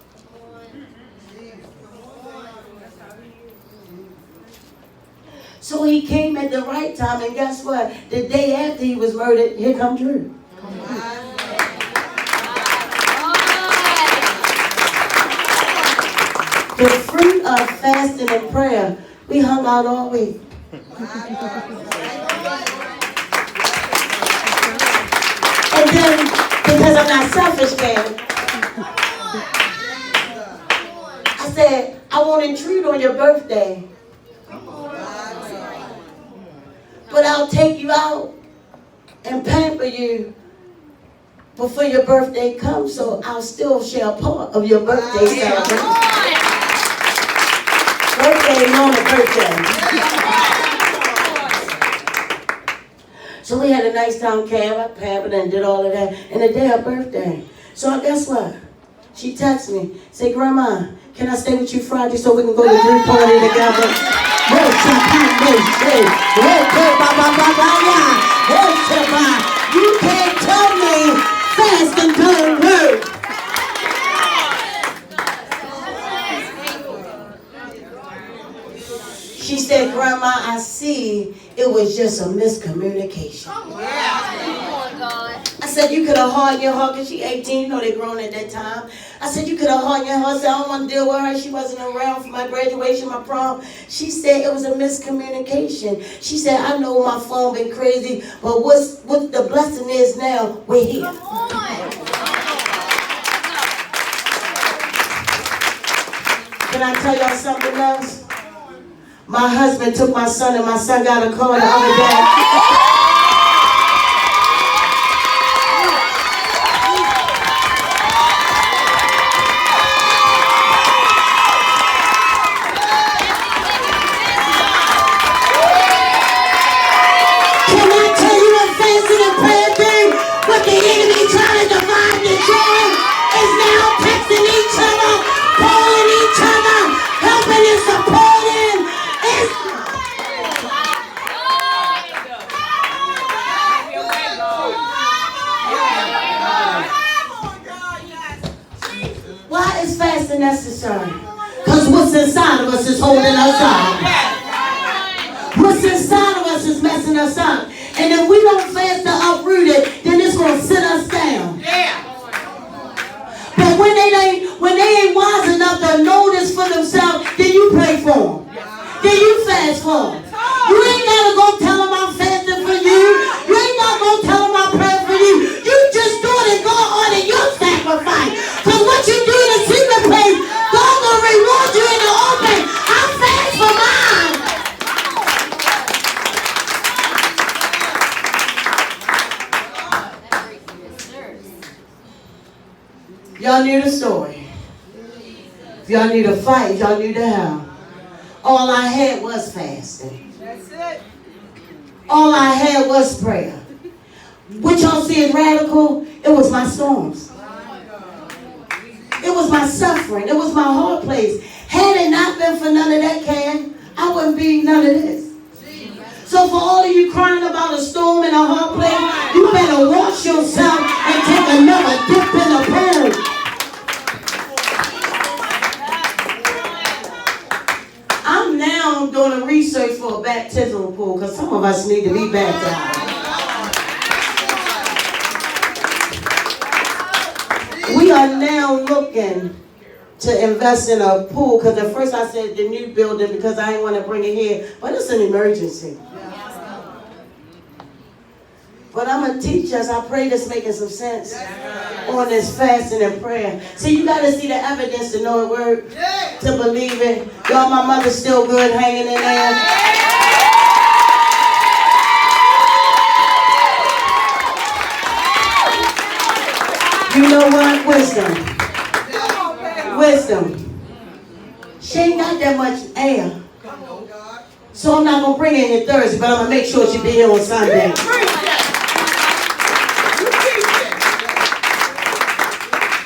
So he came at the right time, and guess what? The day after he was murdered, here come Drew. The fruit of fasting and prayer, we hung out all week. And then, because I'm not selfish, Kevin, I said, I won't intrude on your birthday, but I'll take you out and pamper you before your birthday comes, so I'll still share a part of your birthday celebration. Birthday on a birthday. So we had a nice time camp. I pampered and did all of that. And the day of her birthday. So guess what? She texted me. Say, Grandma, can I stay with you Friday so we can go to the Drew party together? You can't tell me fast and don't work. She said, Grandma, I see it was just a miscommunication. I said, you could have hardened your heart, because she 18, you know they grown at that time. I said, you could have hardened your heart, said, I don't want to deal with her. She wasn't around for my graduation, my prom. She said it was a miscommunication. She said, I know my phone been crazy, but what the blessing is now, we're here. Can I tell y'all something else? My husband took my son, and my son got a car the other day. Necessary, because what's inside of us is holding us up. What's inside of us is messing us up, and if we don't fast to uproot it, then it's going to sit us down. But when they ain't wise enough to know this for themselves, then you pray for them. Then you fast for them. You ain't got to go tell them I'm fasting for you. You ain't got to go tell them I'm praying for you. You just do it and God order your sacrifice. Because what you do in the secret place, God gonna reward you in the open. I'm fast for mine. Y'all knew the story. Y'all knew the fight. Y'all knew the how. All I had was fasting. That's it. All I had was prayer. What y'all see is radical? It was my storms. It was my suffering. It was my hard place. Had it not been for none of that, I wouldn't be none of this. So for all of you crying about a storm in a hard place, you better wash yourself and take another dip in the pool. I'm now doing a research for a baptismal pool because some of us need to be baptized. We are now looking to invest in a pool because at first I said the new building because I didn't want to bring it here, but it's an emergency. But I'm going to teach us. I pray this making some sense on this fasting and prayer. See, you got to see the evidence to know it works, to believe it. Y'all, my mother's still good hanging in there. You know what? Wisdom. She ain't got that much air. So I'm not going to bring her in here Thursday, but I'm going to make sure she be here on Sunday.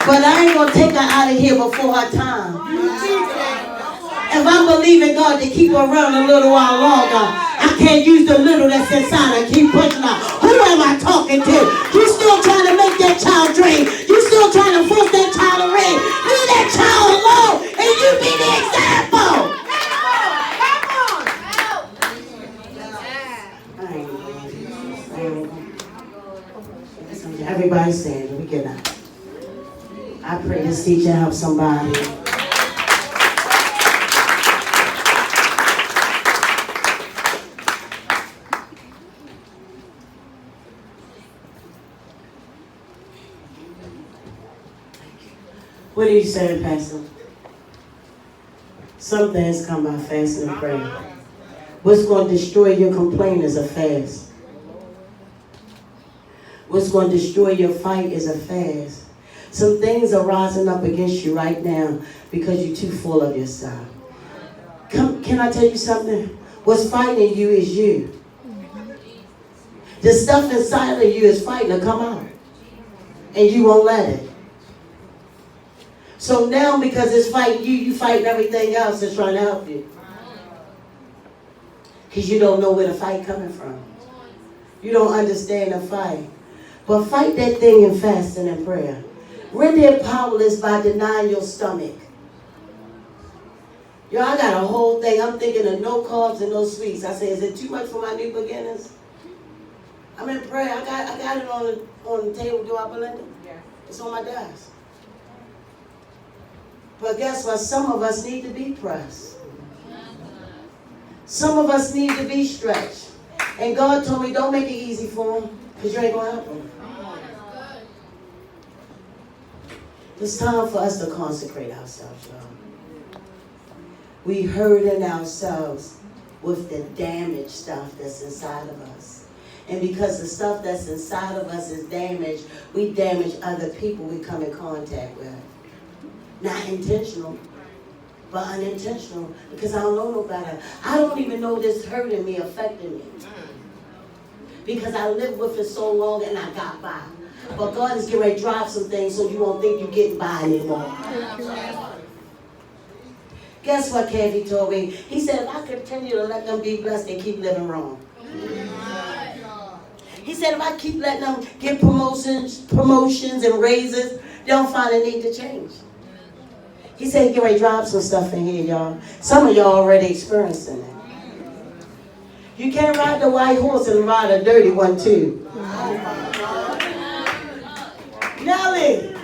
But I ain't going to take her out of here before her time. If I'm believing God to keep her around a little while longer, I can't use the little that's inside and keep pushing her. Who am I talking to? You still trying to make that child drink. You still trying to force that child to read. Leave that child alone and you be the example. Everybody's saying it. We get out. I pray this teacher help somebody. What are you saying, Pastor? Some things come by fasting and prayer. What's going to destroy your complaint is a fast. What's going to destroy your fight is a fast. Some things are rising up against you right now because you're too full of yourself. Can I tell you something? What's fighting you is you. The stuff inside of you is fighting to come out. And you won't let it. So now because it's fighting you, you fighting everything else that's trying to help you. Because you don't know where the fight coming from. You don't understand the fight. But fight that thing in fasting and prayer. Render it powerless by denying your stomach. Yo, I got a whole thing. I'm thinking of no carbs and no sweets. I say, is it too much for my new beginners? I'm in prayer. I got it on the table. Do I, Belinda? Yeah. It's on my desk. But guess what? Some of us need to be pressed. Some of us need to be stretched. And God told me, don't make it easy for them because you ain't going to help them. It's time for us to consecrate ourselves, y'all. We hurting ourselves with the damaged stuff that's inside of us. And because the stuff that's inside of us is damaged, we damage other people we come in contact with. Not intentional, but unintentional. Because I don't know no better. I don't even know this hurting me, affecting me. Because I lived with it so long and I got by. But God is getting ready to drop some things so you won't think you're getting by anymore. Guess what Kathy told me? He said, if I continue to let them be blessed, they keep living wrong. He said, if I keep letting them get promotions and raises, they don't find a need to change. He said, he get ready to drop some stuff in here, y'all. Some of y'all already experiencing it. You can't ride the white horse and ride a dirty one too. Nelly!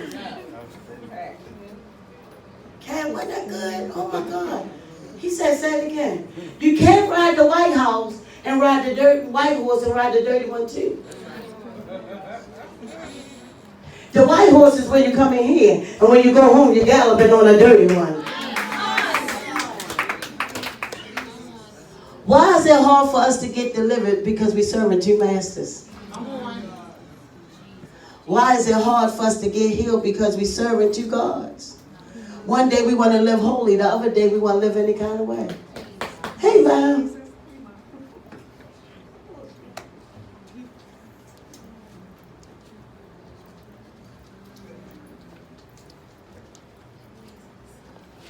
Cat, wasn't that good? Oh my God. He said, say it again. You can't ride the white house and ride the white horse and ride the dirty one too. The white horse is when you come in here, and when you go home, you're galloping on a dirty one. Why is it hard for us to get delivered? Because we're serving two masters. Why is it hard for us to get healed? Because we're serving two gods. One day we want to live holy, the other day we want to live any kind of way. Hey, Val.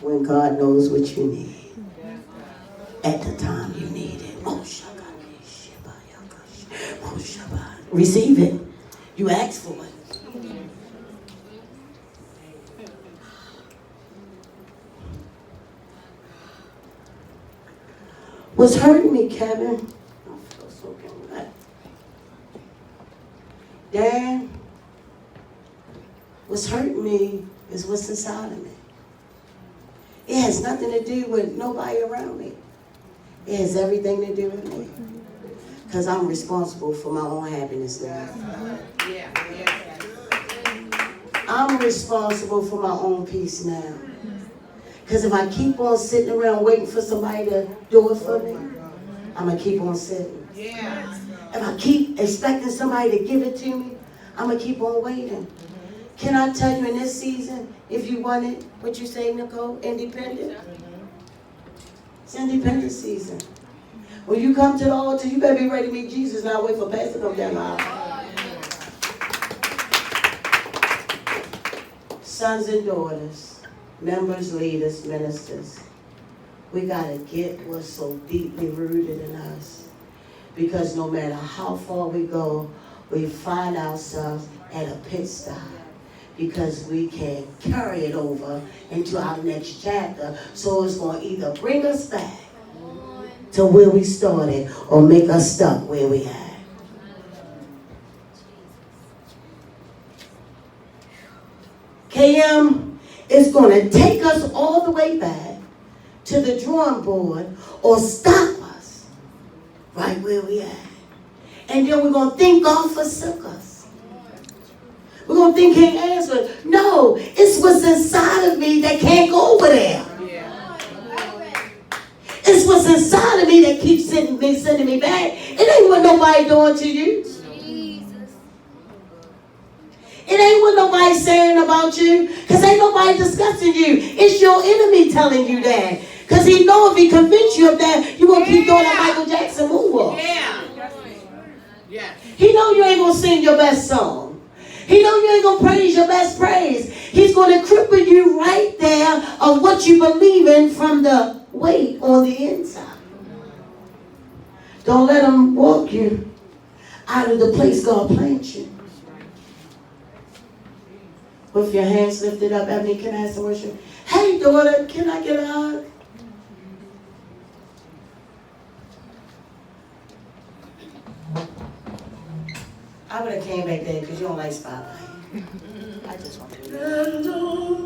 When God knows what you need, at the time you need it. Oh, shakabish. Receive it. You asked for it. What's hurting me, Kevin? I feel so good. Dan, what's hurting me is what's inside of me. It has nothing to do with nobody around me. It has everything to do with me. Because I'm responsible for my own happiness now. I'm responsible for my own peace now. Because if I keep on sitting around waiting for somebody to do it for me, I'm going to keep on sitting. If I keep expecting somebody to give it to me, I'm going to keep on waiting. Can I tell you in this season, if you want it, what you say, Nicole, independent? It's independent season. When you come to the altar, you better be ready to meet Jesus, not wait for Pastor to come down the aisle. Sons and daughters, members, leaders, ministers, we got to get what's so deeply rooted in us. Because no matter how far we go, we find ourselves at a pit stop. Because we can't carry it over into our next chapter. So it's going to either bring us back to where we started or make us stuck where we are. KM is going to take us all the way back to the drawing board or stop us right where we are. And then we're going to think God forsook us. We're going to think he ain't answered. No, it's what's inside of me that can't go over there. It's what's inside of me that keeps sending me back. It ain't what nobody doing to you. It ain't what nobody's saying about you. Because ain't nobody discussing you. It's your enemy telling you that. Because he know if he convince you of that, you going to keep doing that Michael Jackson moonwalk. He know you ain't going to sing your best song. He know you ain't going to praise your best praise. He's going to cripple you right there of what you believe in from the weight on the inside. Don't let him walk you out of the place God planted you. With your hands lifted up, Ebony, can I ask the worship? Hey, daughter, can I get a hug? I would have came back there because you don't like spotlight. I just want to.